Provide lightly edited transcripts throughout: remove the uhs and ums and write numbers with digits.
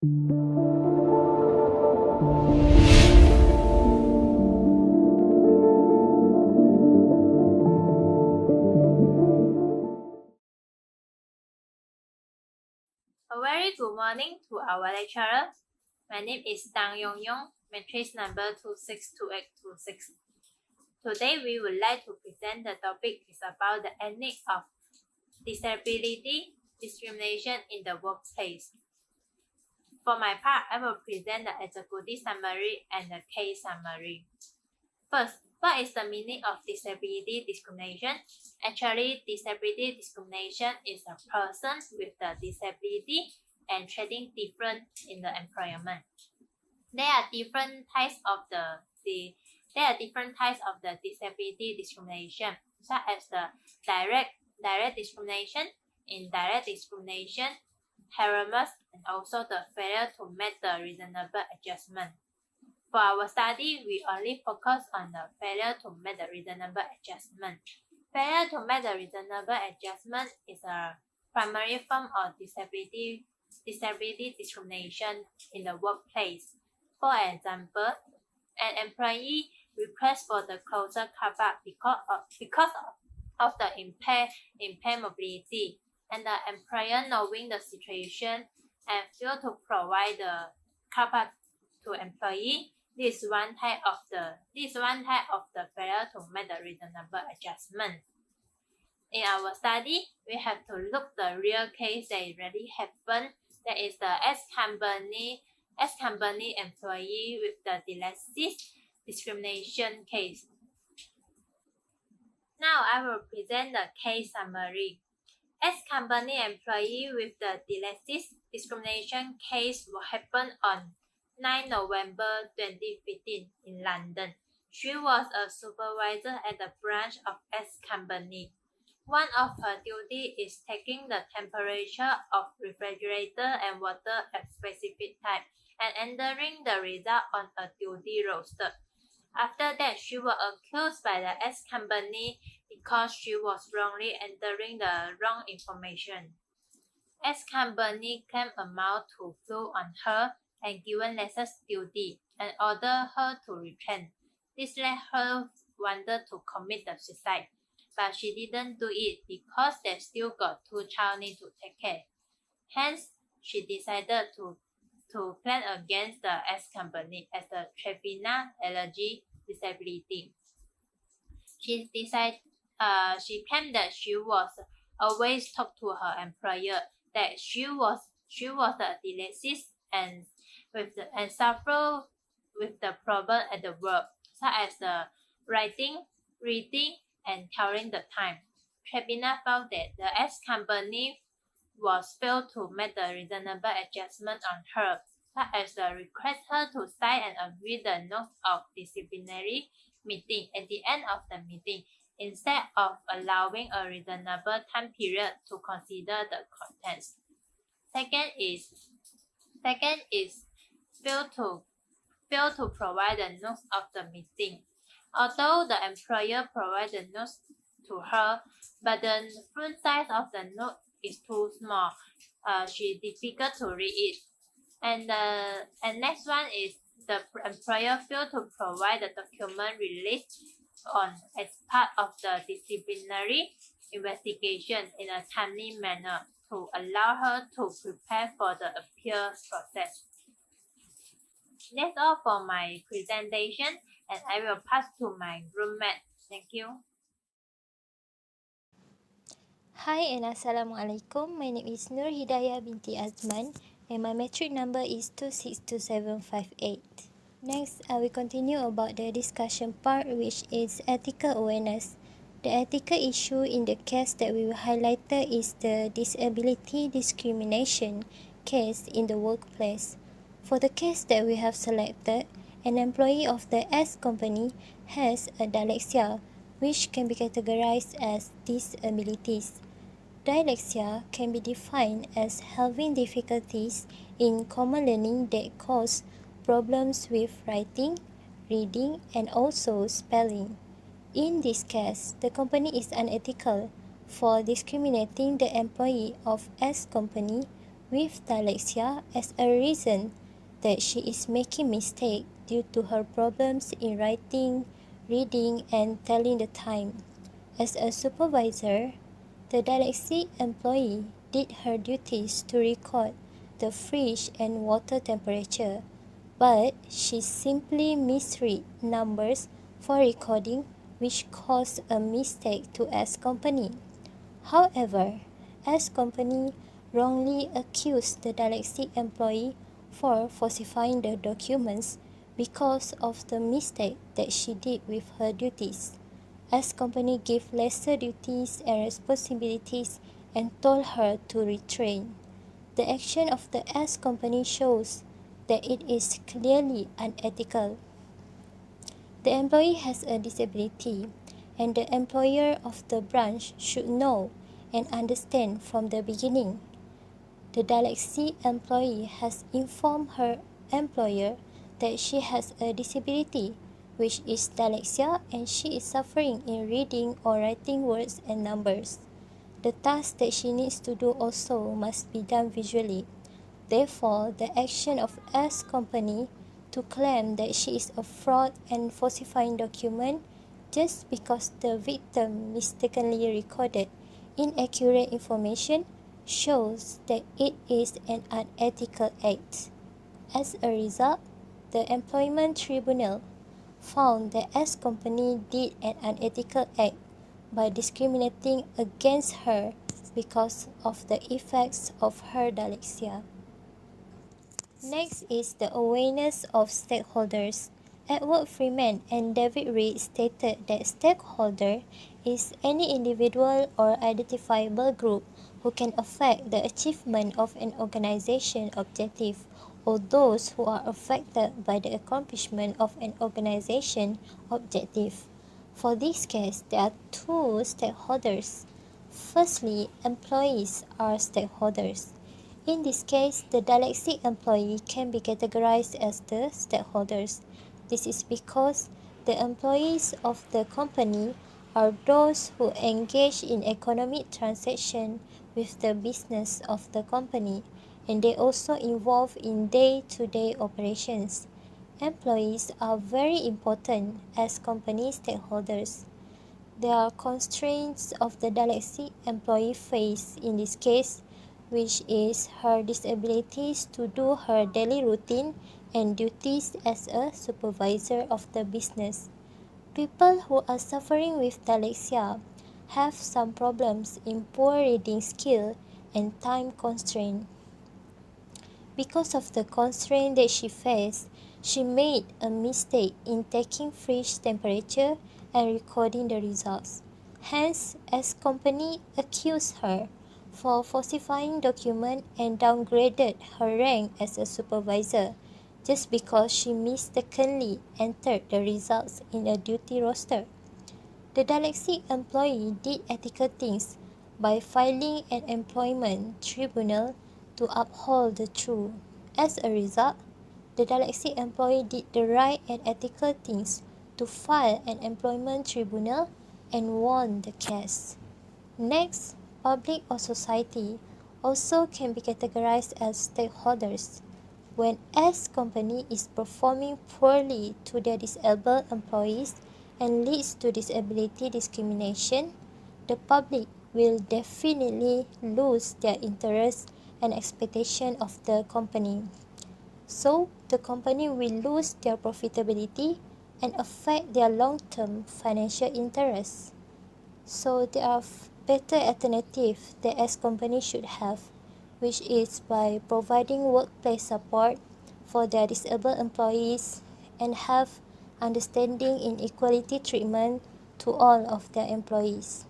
A very good morning to our lecturer. My name is Dang Yong, matrix number 262826. Today we would like to present the topic is about the ethics of disability discrimination in the workplace. For my part, I will present the executive summary and the case summary. First, what is the meaning of disability discrimination? Actually, disability discrimination is a person with the disability and treating different in the employment. There are different types of the disability discrimination, such as the direct discrimination, indirect discrimination, harassment, and also the failure to make the reasonable adjustment. For our study, we only focus on the failure to make the reasonable adjustment. Failure to make the reasonable adjustment is a primary form of disability discrimination in the workplace. For example, an employee requests for the closer car park because of the impaired mobility, and the employer knowing the situation and fail to provide the car park to employee. This is one type of the failure to make the reasonable adjustment. In our study, we have to look the real case that really happened. That is the S company employee with the dyslexic discrimination case. Now I will present the case summary. S company employee with the dyslexic discrimination case will happen on 9 November 2015 in London. She was a supervisor at the branch of S company. One of her duties is taking the temperature of refrigerator and water at specific time and entering the result on a duty roster. After that, she was accused by the S company because she was wrongly entering the wrong information. S company claimed amount to flew on her and given lessons duty and ordered her to retrain. This led her wanted to commit the suicide, but she didn't do it because they still got 2 child need to take care. Hence, she decided to plan against the S company as a tribunal allergy disability. She claimed that she was always talk to her employer that she was a dyslexic and suffer with the problem at the work, such as the writing, reading, and telling the time. Tribunal found that the S company was failed to make the reasonable adjustment on her, such as the request her to sign and agree the notes of disciplinary meeting at the end of the meeting, instead of allowing a reasonable time period to consider the contents. Second is fail to provide the notes of the meeting. Although the employer provided the notes to her, but the font size of the note is too small. She difficult to read it. And next one is the employer failed to provide the document released on as part of the disciplinary investigation in a timely manner to allow her to prepare for the appeal process. That's all for my presentation, and I will pass to my roommate. Thank you. Hi and Assalamualaikum. My name is Nur Hidayah binti Azman and my metric number is 262758. Next, I will continue about the discussion part, which is ethical awareness. The ethical issue in the case that we will highlight is the disability discrimination case in the workplace. For the case that we have selected, an employee of the S company has a dyslexia, which can be categorized as disabilities. Dyslexia can be defined as having difficulties in common learning that cause problems with writing, reading, and also spelling. In this case, the company is unethical for discriminating the employee of S company with dyslexia as a reason that she is making mistakes due to her problems in writing, reading, and telling the time. As a supervisor, the dyslexic employee did her duties to record the fridge and water temperature, but she simply misread numbers for recording, which caused a mistake to S Company. However, S Company wrongly accused the dyslexic employee for falsifying the documents because of the mistake that she did with her duties. S Company gave lesser duties and responsibilities and told her to retrain. The action of the S Company shows that it is clearly unethical. The employee has a disability, and the employer of the branch should know and understand from the beginning. The dyslexic employee has informed her employer that she has a disability, which is dyslexia, and she is suffering in reading or writing words and numbers. The task that she needs to do also must be done visually. Therefore, the action of S Company to claim that she is a fraud and falsifying document just because the victim mistakenly recorded inaccurate information shows that it is an unethical act. As a result, the Employment Tribunal found that S Company did an unethical act by discriminating against her because of the effects of her dyslexia. Next is the awareness of stakeholders. Edward Freeman and David Reed stated that stakeholder is any individual or identifiable group who can affect the achievement of an organization objective or those who are affected by the accomplishment of an organization objective. For this case, there are two stakeholders. Firstly, employees are stakeholders. In this case, the dyslexic employee can be categorized as the stakeholders. This is because the employees of the company are those who engage in economic transaction with the business of the company, and they also involve in day-to-day operations. Employees are very important as company stakeholders. There are constraints of the dyslexic employee face in this case, which is her disabilities to do her daily routine and duties as a supervisor of the business. People who are suffering with dyslexia have some problems in poor reading skill and time constraint. Because of the constraint that she faced, she made a mistake in taking fridge temperature and recording the results. Hence, S Company accused her for falsifying document and downgraded her rank as a supervisor just because she mistakenly entered the results in a duty roster. The dyslexic employee did ethical things by filing an employment tribunal to uphold the truth. As a result, the dyslexic employee did the right and ethical things to file an employment tribunal and won the case. Next, public or society also can be categorized as stakeholders. When S Company is performing poorly to their disabled employees and leads to disability discrimination, the public will definitely lose their interest and expectation of the company. So, the company will lose their profitability and affect their long-term financial interests. So, there are better alternatives that S Company should have, which is by providing workplace support for their disabled employees and have understanding in equality treatment to all of their employees.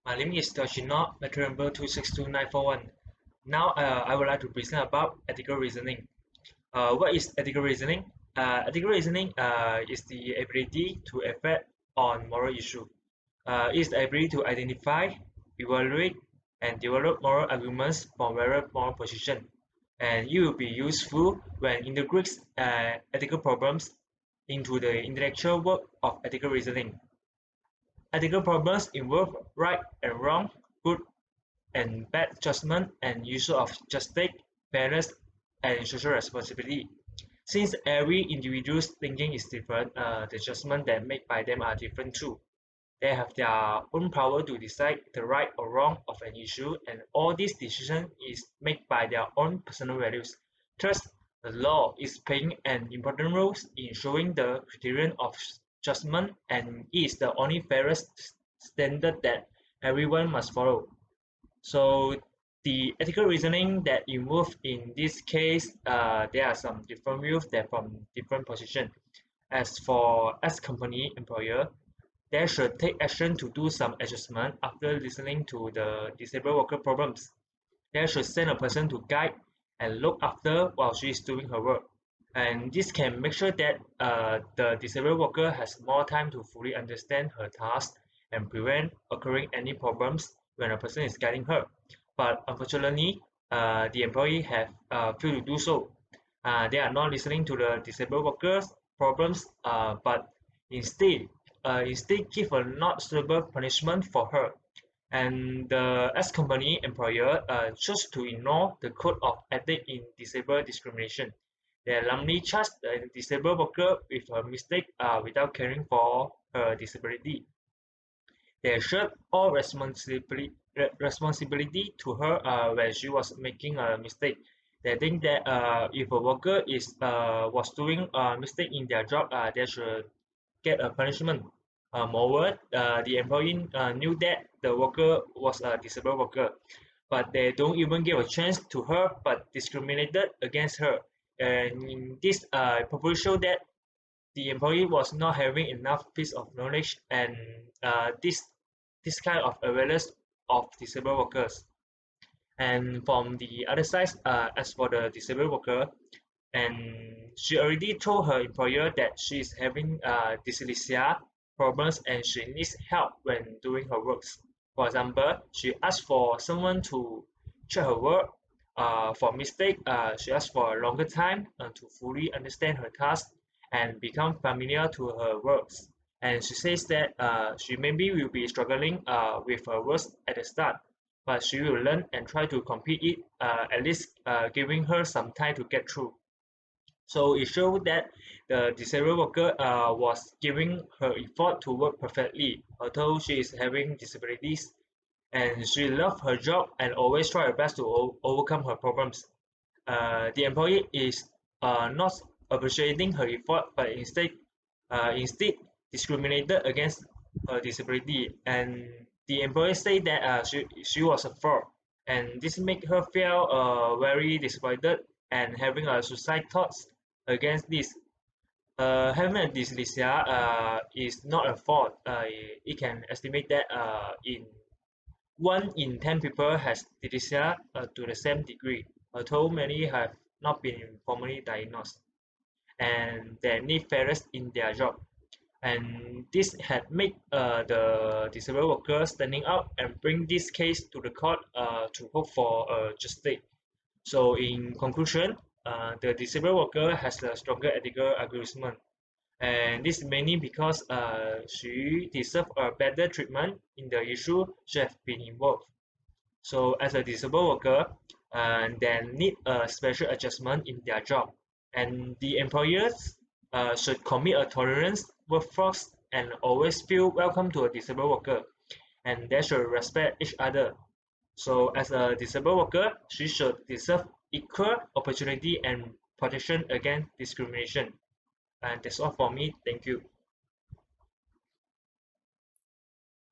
My name is Toshino, matric number 262941. Now I would like to present about ethical reasoning. What is ethical reasoning? Ethical reasoning is the ability to affect on moral issue. It is the ability to identify, evaluate, and develop moral arguments from various moral positions. And it will be useful when integrates ethical problems into the intellectual work of ethical reasoning. Ethical problems involve right and wrong, good and bad judgment and use of justice, fairness, and social responsibility. Since every individual's thinking is different, the judgment that made by them are different too. They have their own power to decide the right or wrong of an issue, and all this decision is made by their own personal values. Thus, the law is playing an important role in showing the criterion of judgment and is the only fairest standard that everyone must follow. So the ethical reasoning that involved in this case, there are some different views that from different positions. As company employer, they should take action to do some adjustment after listening to the disabled worker problems. They should send a person to guide and look after while she is doing her work. And this can make sure that the disabled worker has more time to fully understand her task and prevent occurring any problems when a person is guiding her. But unfortunately, the employee have failed to do so. They are not listening to the disabled workers' problems, but instead give a not suitable punishment for her. And the S company employer chose to ignore the code of ethics in disabled discrimination. They numbly charged the disabled worker with a mistake without caring for her disability. They shared all responsibility to her when she was making a mistake. They think that if a worker was doing a mistake in their job, they should get a punishment. Moreover, the employee knew that the worker was a disabled worker, but they don't even give a chance to her but discriminated against her. And this probably showed that the employee was not having enough piece of knowledge and this kind of awareness of disabled workers. And from the other side, as for the disabled worker, and she already told her employer that she is having dyslexia problems and she needs help when doing her works. For example, she asked for someone to check her work. For mistake, she asked for a longer time to fully understand her task and become familiar to her works. And she says that she maybe will be struggling with her works at the start, but she will learn and try to complete it, at least giving her some time to get through. So it showed that the disabled worker was giving her effort to work perfectly, although she is having disabilities, and she loved her job and always try her best to overcome her problems. The employee is not appreciating her effort, but instead discriminated against her disability, and the employee said that she was a fraud, and this made her feel very disappointed and having a suicide thoughts against this. Having a dyslexia is not a fault. It can estimate that in 1 in 10 people has dyslexia to the same degree, although many have not been formally diagnosed, and they need fairness in their job. And this had made the disabled worker standing up and bring this case to the court to hope for justice. So in conclusion, the disabled worker has a stronger ethical argument, and this mainly because she deserves a better treatment in the issue she has been involved. So as a disabled worker, they need a special adjustment in their job, and the employers should commit a tolerance workforce and always feel welcome to a disabled worker, and they should respect each other. So as a disabled worker, she should deserve equal opportunity and protection against discrimination. And that's all for me. Thank you.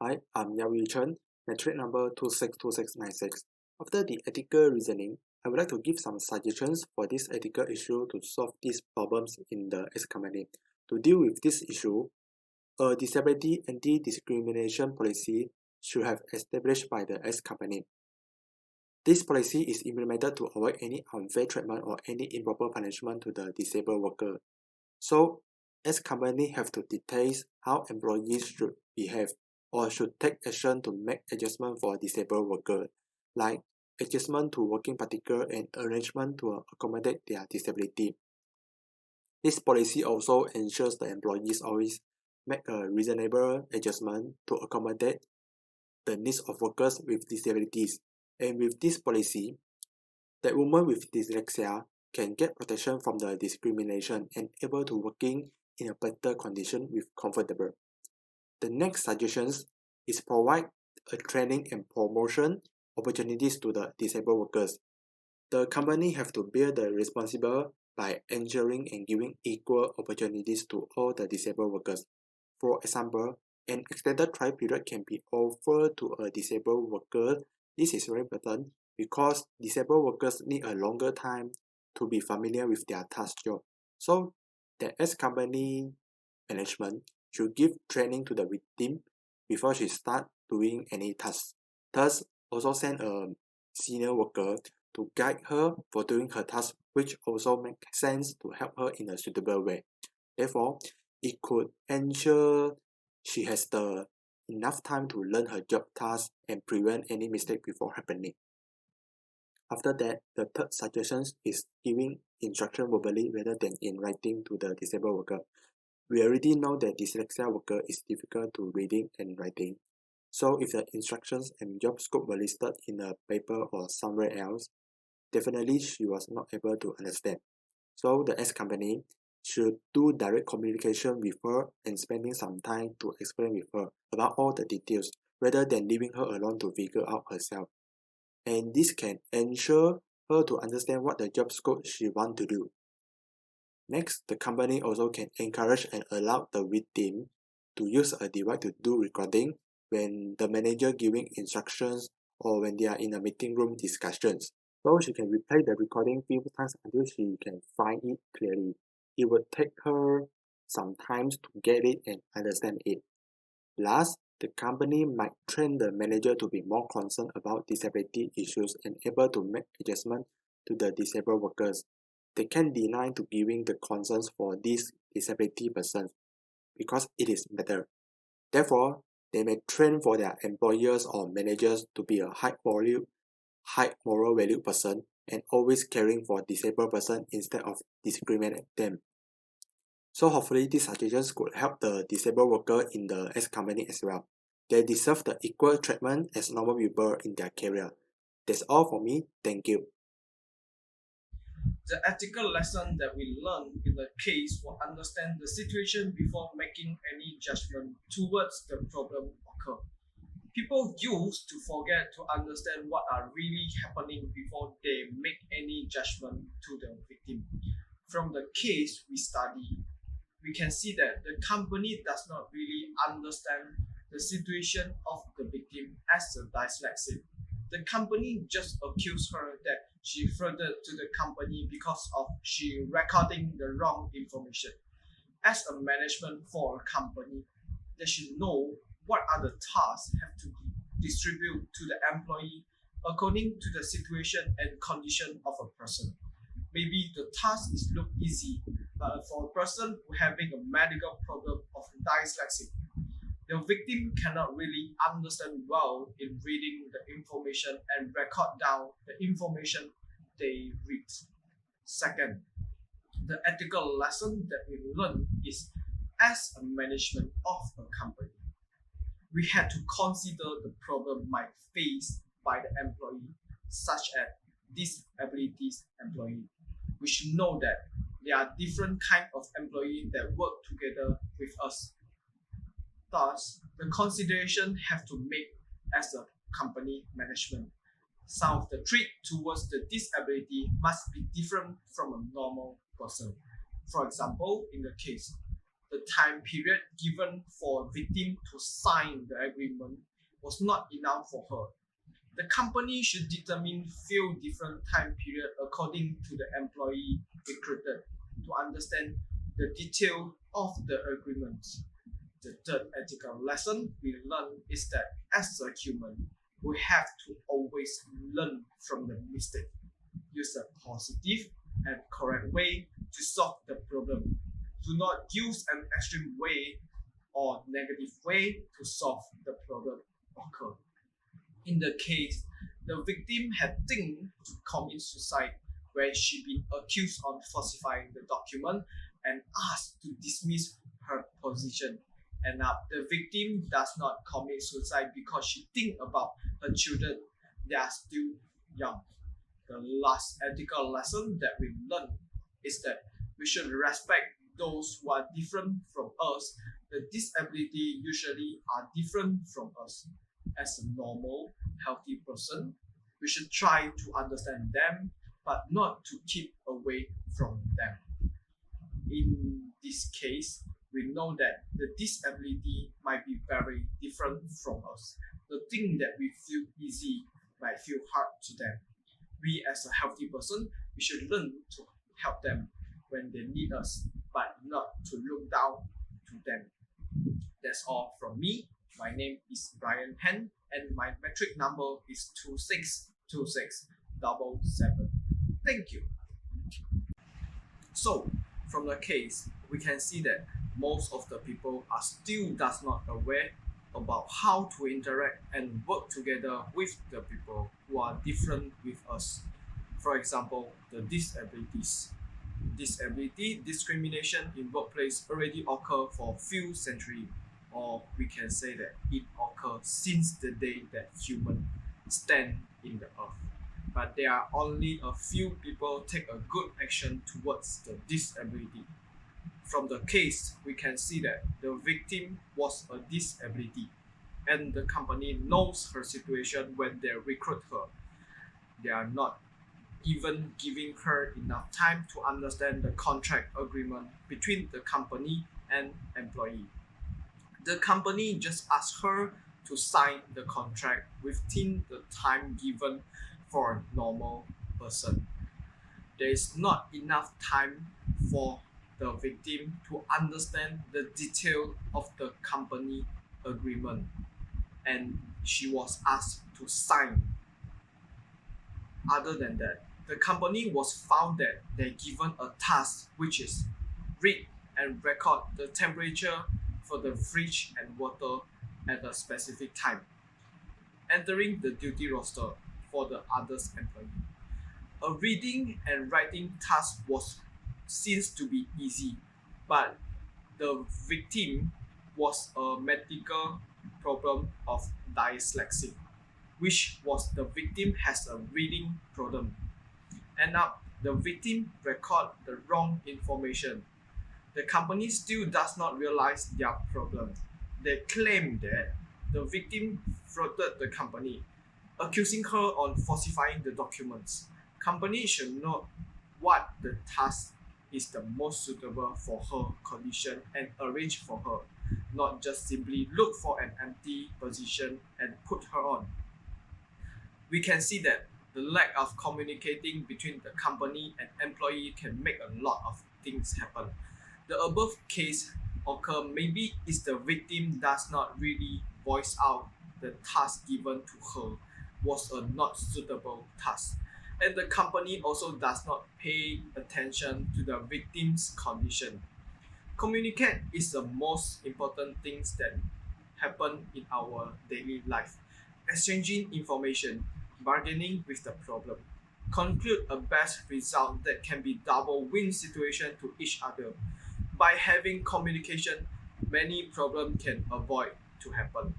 Hi, I'm Yao Yu Chen, metric number 262696. After the ethical reasoning, I would like to give some suggestions for this ethical issue to solve these problems in the S company. To deal with this issue, a disability anti-discrimination policy should have established by the S company. This policy is implemented to avoid any unfair treatment or any improper punishment to the disabled worker. So, S company have to detail how employees should behave or should take action to make adjustment for disabled workers, like adjustment to working particular and arrangement to accommodate their disability. This policy also ensures the employees always make a reasonable adjustment to accommodate the needs of workers with disabilities. And with this policy, that women with dyslexia can get protection from the discrimination and able to working in a better condition with comfortable. The next suggestions is provide a training and promotion opportunities to the disabled workers. The company have to bear the responsible by ensuring and giving equal opportunities to all the disabled workers. For example, an extended trial period can be offered to a disabled worker. This is very important because disabled workers need a longer time to be familiar with their task job. So, the S company management should give training to the victim before she start doing any task. Thus, also send a senior worker to guide her for doing her task, which also makes sense to help her in a suitable way. Therefore, it could ensure she has the enough time to learn her job task and prevent any mistake before happening. After that, the third suggestion is giving instruction verbally rather than in writing to the disabled worker. We already know that dyslexia worker is difficult to reading and writing. So if the instructions and job scope were listed in a paper or somewhere else, definitely she was not able to understand. So the S company should do direct communication with her and spending some time to explain with her about all the details rather than leaving her alone to figure out herself. And this can ensure her to understand what the job scope she want to do. Next, the company also can encourage and allow the victim to use a device to do recording when the manager giving instructions or when they are in a meeting room discussions. So she can replay the recording few times until she can find it clearly. It would take her some time to get it and understand it. Last, the company might train the manager to be more concerned about disability issues and able to make adjustments to the disabled workers. They can deny to giving the concerns for these disability persons because it is better. Therefore, they may train for their employers or managers to be a high moral value person and always caring for disabled person instead of discriminate them. So hopefully these suggestions could help the disabled worker in the S company as well. They deserve the equal treatment as normal people in their career. That's all for me. Thank you. The ethical lesson that we learn in the case will understand the situation before making any judgment towards the problem occur. People used to forget to understand what are really happening before they make any judgment to the victim. From the case we study, we can see that the company does not really understand the situation of the victim as a dyslexic. The company just accused her that she frauded to the company because of she recording the wrong information. As a management for a company, they should know what are the tasks have to be distributed to the employee according to the situation and condition of a person. Maybe the task is look easy, but for a person who having a medical problem of dyslexia, the victim cannot really understand well in reading the information and record down the information they read. Second, the ethical lesson that we learn is as a management of a company, we had to consider the problem might face by the employee, such as disabilities employee. We should know that there are different kinds of employees that work together with us. Thus, the consideration have to make as a company management. Some of the treat towards the disability must be different from a normal person. For example, in the case, the time period given for a victim to sign the agreement was not enough for her. The company should determine few different time period according to the employee recruited to understand the detail of the agreement. The third ethical lesson we learn is that as a human, we have to always learn from the mistake. Use a positive and correct way to solve the problem. Do not use an extreme way or negative way to solve the problem occur. In the case, the victim had think to commit suicide where she been accused of falsifying the document and asked to dismiss her position. And now the victim does not commit suicide because she think about her children. they are still young. The last ethical lesson that we learn is that we should respect those who are different from us. The disability usually are different from us. As a normal, healthy person, we should try to understand them, but not to keep away from them. In this case, we know that the disability might be very different from us. The thing that we feel easy might feel hard to them. We as a healthy person, we should learn to help them when they need us, but not to look down to them. That's all from me. My name is Brian Hen, and my metric number is 262677. Thank you. So, from the case, we can see that most of the people are still does not aware about how to interact and work together with the people who are different with us. For example, the disabilities. Disability discrimination in workplace already occur for few centuries, or we can say that it occurs since the day that humans stand in the earth. But there are only a few people take a good action towards the disability. From the case, we can see that the victim was a disability, and the company knows her situation when they recruit her. They are not even giving her enough time to understand the contract agreement between the company and employee. The company just asks her to sign the contract within the time given for a normal person. There is not enough time for the victim to understand the detail of the company agreement, and she was asked to sign. Other than that, the company was found that they're given a task, which is read and record the temperature for the fridge and water at a specific time, entering the duty roster for the others employee. A reading and writing task was seems to be easy, but the victim was a medical problem of dyslexia, which was the victim has a reading problem. End up, the victim record the wrong information. The company still does not realize their problem. They claim that the victim frauded the company, accusing her on falsifying the documents. Company should know what the task is the most suitable for her condition and arrange for her, not just simply look for an empty position and put her on. We can see that the lack of communicating between the company and employee can make a lot of things happen. The above case occur maybe is the victim does not really voice out the task given to her was a not suitable task, and the company also does not pay attention to the victim's condition. Communicate is the most important things that happen in our daily life. Exchanging information, bargaining with the problem, conclude a best result that can be double win situation to each other. By having communication, many problems can avoid to happen.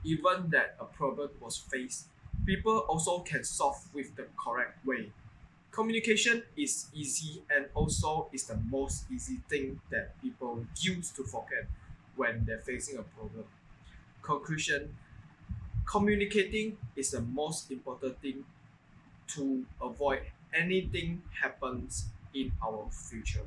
Even that a problem was faced, people also can solve with the correct way. Communication is easy and also is the most easy thing that people use to forget when they're facing a problem. Conclusion, communicating is the most important thing to avoid anything happens in our future.